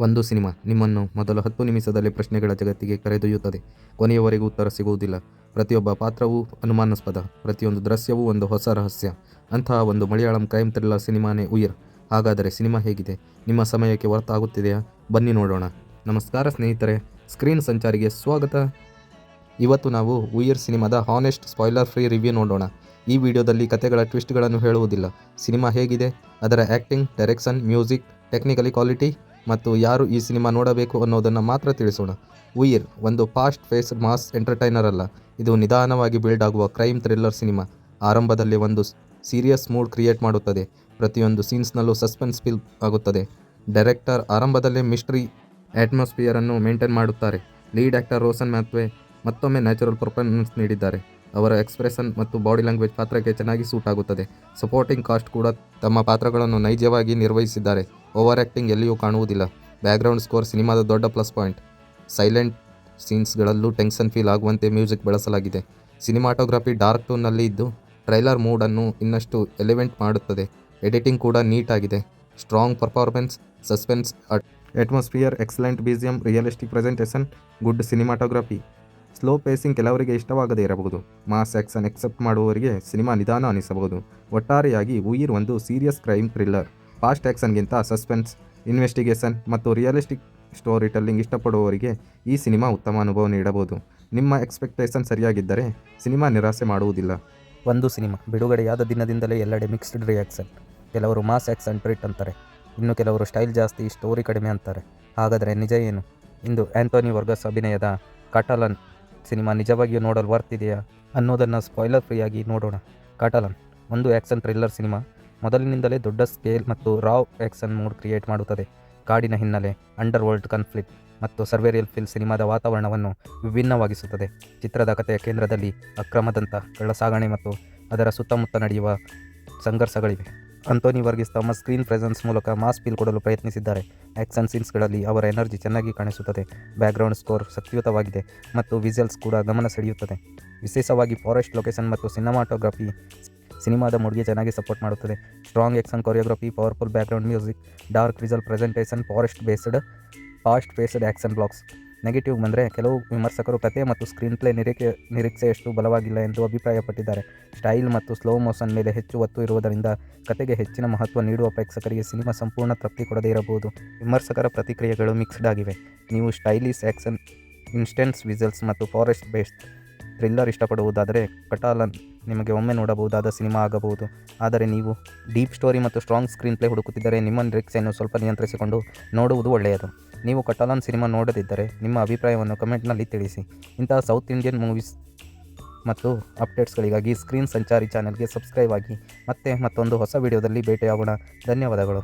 ಒಂದು ಸಿನಿಮಾ ನಿಮ್ಮನ್ನು ಮೊದಲ 10 ನಿಮಿಷದಲ್ಲಿ ಪ್ರಶ್ನೆಗಳ ಜಗತ್ತಿಗೆ ಕರೆದೊಯ್ಯುತ್ತದೆ. ಕೊನೆಯವರೆಗೂ ಉತ್ತರ ಸಿಗುವುದಿಲ್ಲ. ಪ್ರತಿಯೊಬ್ಬ ಪಾತ್ರವೂ ಅನುಮಾನಾಸ್ಪದ, ಪ್ರತಿಯೊಂದು ದೃಶ್ಯವೂ ಒಂದು ಹೊಸ ರಹಸ್ಯ. ಅಂತಹ ಒಂದು ಮಲಯಾಳಂ ಕ್ರೈಮ್ ಥ್ರಿಲ್ಲರ್ ಸಿನಿಮಾನೇ ಉಯಿರ್. ಹಾಗಾದರೆ ಸಿನಿಮಾ ಹೇಗಿದೆ? ನಿಮ್ಮ ಸಮಯಕ್ಕೆ ವರ್ತ್ ಆಗುತ್ತಿದೆಯಾ? ಬನ್ನಿ ನೋಡೋಣ. ನಮಸ್ಕಾರ ಸ್ನೇಹಿತರೆ, ಸ್ಕ್ರೀನ್ ಸಂಚಾರಿಗೆ ಸ್ವಾಗತ. ಇವತ್ತು ನಾವು ಉಯಿರ್ ಸಿನಿಮಾದ ಹಾನೆಸ್ಟ್ ಸ್ಪಾಯ್ಲರ್ ಫ್ರೀ ರಿವ್ಯೂ ನೋಡೋಣ. ಈ ವಿಡಿಯೋದಲ್ಲಿ ಕಥೆಗಳ ಟ್ವಿಸ್ಟ್ಗಳನ್ನು ಹೇಳುವುದಿಲ್ಲ. ಸಿನಿಮಾ ಹೇಗಿದೆ, ಅದರ acting, direction, music, technically quality ಮತ್ತು ಯಾರು ಈ ಸಿನಿಮಾ ನೋಡಬೇಕು ಅನ್ನೋದನ್ನು ಮಾತ್ರ ತಿಳಿಸೋಣ. ಉಯಿರ್ ಒಂದು ಫಾಸ್ಟ್ ಫೇಸ್ಡ್ ಮಾಸ್ ಎಂಟರ್ಟೈನರ್ ಅಲ್ಲ, ಇದು ನಿಧಾನವಾಗಿ ಬಿಲ್ಡ್ ಆಗುವ ಕ್ರೈಮ್ ಥ್ರಿಲ್ಲರ್ ಸಿನಿಮಾ. ಆರಂಭದಲ್ಲಿ ಒಂದು ಸೀರಿಯಸ್ ಮೂಡ್ ಕ್ರಿಯೇಟ್ ಮಾಡುತ್ತದೆ, ಪ್ರತಿಯೊಂದು ಸೀನ್ಸ್ನಲ್ಲೂ ಸಸ್ಪೆನ್ಸ್ ಫೀಲ್ ಆಗುತ್ತದೆ. ಡೈರೆಕ್ಟರ್ ಆರಂಭದಲ್ಲೇ ಮಿಸ್ಟ್ರಿ ಅಟ್ಮಾಸ್ಫಿಯರನ್ನು ಮೇಂಟೈನ್ ಮಾಡುತ್ತಾರೆ. ಲೀಡ್ ಆ್ಯಕ್ಟರ್ ರೋಷನ್ ಮ್ಯಾಥ್ವೆ ಮತ್ತೊಮ್ಮೆ ನ್ಯಾಚುರಲ್ ಪರ್ಫಾರ್ಮೆನ್ಸ್ ನೀಡಿದ್ದಾರೆ. ಅವರ ಎಕ್ಸ್ಪ್ರೆಷನ್ ಮತ್ತು ಬಾಡಿ ಲ್ಯಾಂಗ್ವೇಜ್ ಪಾತ್ರಕ್ಕೆ ಚೆನ್ನಾಗಿ ಸೂಟ್ ಆಗುತ್ತದೆ. ಸಪೋರ್ಟಿಂಗ್ ಕಾಸ್ಟ್ ಕೂಡ ತಮ್ಮ ಪಾತ್ರಗಳನ್ನು ನೈಜವಾಗಿ ನಿರ್ವಹಿಸಿದ್ದಾರೆ. ಓವರ್ ಆ್ಯಕ್ಟಿಂಗ್ ಎಲ್ಲಿಯೂ ಕಾಣುವುದಿಲ್ಲ. ಬ್ಯಾಕ್ಗ್ರೌಂಡ್ ಸ್ಕೋರ್ ಸಿನಿಮಾದ ದೊಡ್ಡ ಪ್ಲಸ್ ಪಾಯಿಂಟ್. ಸೈಲೆಂಟ್ ಸೀನ್ಸ್ಗಳಲ್ಲೂ ಟೆನ್ಷನ್ ಫೀಲ್ ಆಗುವಂತೆ ಮ್ಯೂಸಿಕ್ ಬಳಸಲಾಗಿದೆ. ಸಿನಿಮಾಟೋಗ್ರಫಿ ಡಾರ್ಕ್ ಟೋನ್ನಲ್ಲಿ ಇದ್ದು ಟ್ರೈಲರ್ ಮೂಡನ್ನು ಇನ್ನಷ್ಟು ಎಲಿವೆಂಟ್ ಮಾಡುತ್ತದೆ. ಎಡಿಟಿಂಗ್ ಕೂಡ ನೀಟ್ ಆಗಿದೆ. Strong performance, suspense atmosphere, excellent BGM, realistic presentation, good cinematography. Slow pacing ಕೆಲವರಿಗೆ ಇಷ್ಟವಾಗದೇ ಇರಬಹುದು. ಮಾಸ್ ಆ್ಯಕ್ಷನ್ ಎಕ್ಸೆಪ್ಟ್ ಮಾಡುವವರಿಗೆ ಸಿನಿಮಾ ನಿಧಾನ ಅನಿಸಬಹುದು. ಒಟ್ಟಾರೆಯಾಗಿ ಉಯಿರ್ ಒಂದು ಸೀರಿಯಸ್ ಕ್ರೈಮ್ ಥ್ರಿಲ್ಲರ್. ಫಾಸ್ಟ್ ಆ್ಯಕ್ಷನ್ಗಿಂತ ಸಸ್ಪೆನ್ಸ್, ಇನ್ವೆಸ್ಟಿಗೇಷನ್ ಮತ್ತು ರಿಯಲಿಸ್ಟಿಕ್ ಸ್ಟೋರಿ ಟೆಲ್ಲಿಂಗ್ ಇಷ್ಟಪಡುವವರಿಗೆ ಈ ಸಿನಿಮಾ ಉತ್ತಮ ಅನುಭವ ನೀಡಬಹುದು. ನಿಮ್ಮ ಎಕ್ಸ್ಪೆಕ್ಟೇಷನ್ ಸರಿಯಾಗಿದ್ದರೆ ಸಿನಿಮಾ ನಿರಾಸೆ ಮಾಡುವುದಿಲ್ಲ. ಒಂದು ಸಿನಿಮಾ ಬಿಡುಗಡೆಯಾದ ದಿನದಿಂದಲೇ ಎಲ್ಲೆಡೆ ಮಿಕ್ಸ್ಡ್ ರಿಯಾಕ್ಷನ್. ಕೆಲವರು ಮಾಸ್ ಆ್ಯಕ್ಷನ್ ಟ್ರೀಟ್ ಅಂತಾರೆ, ಇನ್ನು ಕೆಲವರು ಸ್ಟೈಲ್ ಜಾಸ್ತಿ, ಸ್ಟೋರಿ ಕಡಿಮೆ ಅಂತಾರೆ. ಹಾಗಾದರೆ ನಿಜ ಏನು? ಇಂದು ಆ್ಯಂಟೋನಿ ವರ್ಗಸ್ ಅಭಿನಯದ ಕಾಟಲನ್ ಸಿನಿಮಾ ನಿಜವಾಗಿಯೂ ನೋಡಲು ವರ್ತ್ ಇದೆಯಾ ಅನ್ನೋದನ್ನು ಸ್ಪಾಯ್ಲರ್ ಫ್ರೀಯಾಗಿ ನೋಡೋಣ. ಕಾಟಲನ್ ಒಂದು ಆ್ಯಕ್ಷನ್ ಥ್ರಿಲ್ಲರ್ ಸಿನಿಮಾ. ಮೊದಲಿನಿಂದಲೇ ದೊಡ್ಡ ಸ್ಕೇಲ್ ಮತ್ತು ರಾವ್ ಆ್ಯಕ್ಷನ್ ಮೂಡ್ ಕ್ರಿಯೇಟ್ ಮಾಡುತ್ತದೆ. ಕಾಡಿನ ಹಿನ್ನೆಲೆ, ಅಂಡರ್ ವರ್ಲ್ಡ್ ಕಾನ್ಫ್ಲಿಕ್ಟ್ ಮತ್ತು ಸರ್ವೇರಿಯಲ್ ಫೀಲ್ ಸಿನಿಮಾದ ವಾತಾವರಣವನ್ನು ವಿಭಿನ್ನವಾಗಿಸುತ್ತದೆ. ಚಿತ್ರದ ಕಥೆಯ ಕೇಂದ್ರದಲ್ಲಿ ಅಕ್ರಮದಂಥ ಕಳ್ಳಸಾಗಣೆ ಮತ್ತು ಅದರ ಸುತ್ತಮುತ್ತ ನಡೆಯುವ ಸಂಘರ್ಷಗಳಿವೆ. ಆಂಟೋನಿ ವರ್ಗೀಸ್ ತಮ್ಮ ಸ್ಕ್ರೀನ್ ಪ್ರೆಸೆನ್ಸ್ ಮೂಲಕ ಮಾಸ್ ಫೀಲ್ ಕೊಡಲು ಪ್ರಯತ್ನಿಸಿದ್ದಾರೆ. ಆ್ಯಕ್ಷನ್ ಸೀನ್ಸ್ಗಳಲ್ಲಿ ಅವರ ಎನರ್ಜಿ ಚೆನ್ನಾಗಿ ಕಾಣಿಸುತ್ತದೆ. ಬ್ಯಾಕ್ಗ್ರೌಂಡ್ ಸ್ಕೋರ್ ಶಕ್ತಿಯುತವಾಗಿದೆ ಮತ್ತು ವಿಜುವಲ್ಸ್ ಕೂಡ ಗಮನ ಸೆಳೆಯುತ್ತದೆ. ವಿಶೇಷವಾಗಿ ಫಾರೆಸ್ಟ್ ಲೊಕೇಶನ್ ಮತ್ತು ಸಿನಿಮಾಟೋಗ್ರಫಿ ಸಿನಿಮಾದ ಮೂಡ್ಗೆ ಚೆನ್ನಾಗಿ ಸಪೋರ್ಟ್ ಮಾಡುತ್ತದೆ. Strong action choreography, powerful background music, dark visual presentation, fast paced action blocks. Negative ಬಂದರೆ ಕೆಲವು ವಿಮರ್ಶಕರು ಕಥೆ ಮತ್ತು ಸ್ಕ್ರೀನ್ ಪ್ಲೇ ನಿರೀಕ್ಷೆಯಷ್ಟು ಬಲವಾಗಿಲ್ಲ ಎಂದು ಅಭಿಪ್ರಾಯಪಟ್ಟಿದ್ದಾರೆ. ಸ್ಟೈಲ್ ಮತ್ತು ಸ್ಲೋ ಮೋಷನ್ ಮೇಲೆ ಹೆಚ್ಚು ಒತ್ತು ಇರುವುದರಿಂದ ಕಥೆಗೆ ಹೆಚ್ಚಿನ ಮಹತ್ವ ನೀಡುವ ಪ್ರೇಕ್ಷಕರಿಗೆ ಸಿನಿಮಾ ಸಂಪೂರ್ಣ ತೃಪ್ತಿ ಕೊಡದೇ ಇರಬಹುದು. ವಿಮರ್ಶಕರ ಪ್ರತಿಕ್ರಿಯೆಗಳು ಮಿಕ್ಸ್ಡ್ ಆಗಿವೆ. ನೀವು ಸ್ಟೈಲಿಶ್ ಆ್ಯಕ್ಷನ್, ಇನ್ಸ್ಟೆನ್ಸ್ ವಿಜುವಲ್ಸ್ ಮತ್ತು ಫಾರೆಸ್ಟ್ ಬೇಸ್ಡ್ ಥ್ರಿಲ್ಲರ್ ಇಷ್ಟಪಡುವುದಾದರೆ ಕಟಾಲನ್ ನಿಮಗೆ ಒಮ್ಮೆ ನೋಡಬಹುದಾದ ಸಿನಿಮಾ ಆಗಬಹುದು. ಆದರೆ ನೀವು ಡೀಪ್ ಸ್ಟೋರಿ ಮತ್ತು ಸ್ಟ್ರಾಂಗ್ ಸ್ಕ್ರೀನ್ ಪ್ಲೇ ಹುಡುಕುತ್ತಿದ್ದರೆ ನಿಮ್ಮ ನಿರೀಕ್ಷೆಯನ್ನು ಸ್ವಲ್ಪ ನಿಯಂತ್ರಿಸಿಕೊಂಡು ನೋಡುವುದು ಒಳ್ಳೆಯದು. ನೀವು ಕಟಾಲನ್ ಸಿನಿಮಾ ನೋಡದಿದ್ದರೆ ನಿಮ್ಮ ಅಭಿಪ್ರಾಯವನ್ನು ಕಮೆಂಟ್ನಲ್ಲಿ ತಿಳಿಸಿ. ಇಂತಹ ಸೌತ್ ಇಂಡಿಯನ್ ಮೂವೀಸ್ ಮತ್ತು ಅಪ್ಡೇಟ್ಸ್ಗಳಿಗಾಗಿ ಸ್ಕ್ರೀನ್ ಸಂಚಾರಿ ಚಾನೆಲ್ಗೆ ಸಬ್ಸ್ಕ್ರೈಬ್ ಆಗಿ. ಮತ್ತೆ ಮತ್ತೊಂದು ಹೊಸ ವಿಡಿಯೋದಲ್ಲಿ ಭೇಟಿಯಾಗೋಣ. ಧನ್ಯವಾದಗಳು.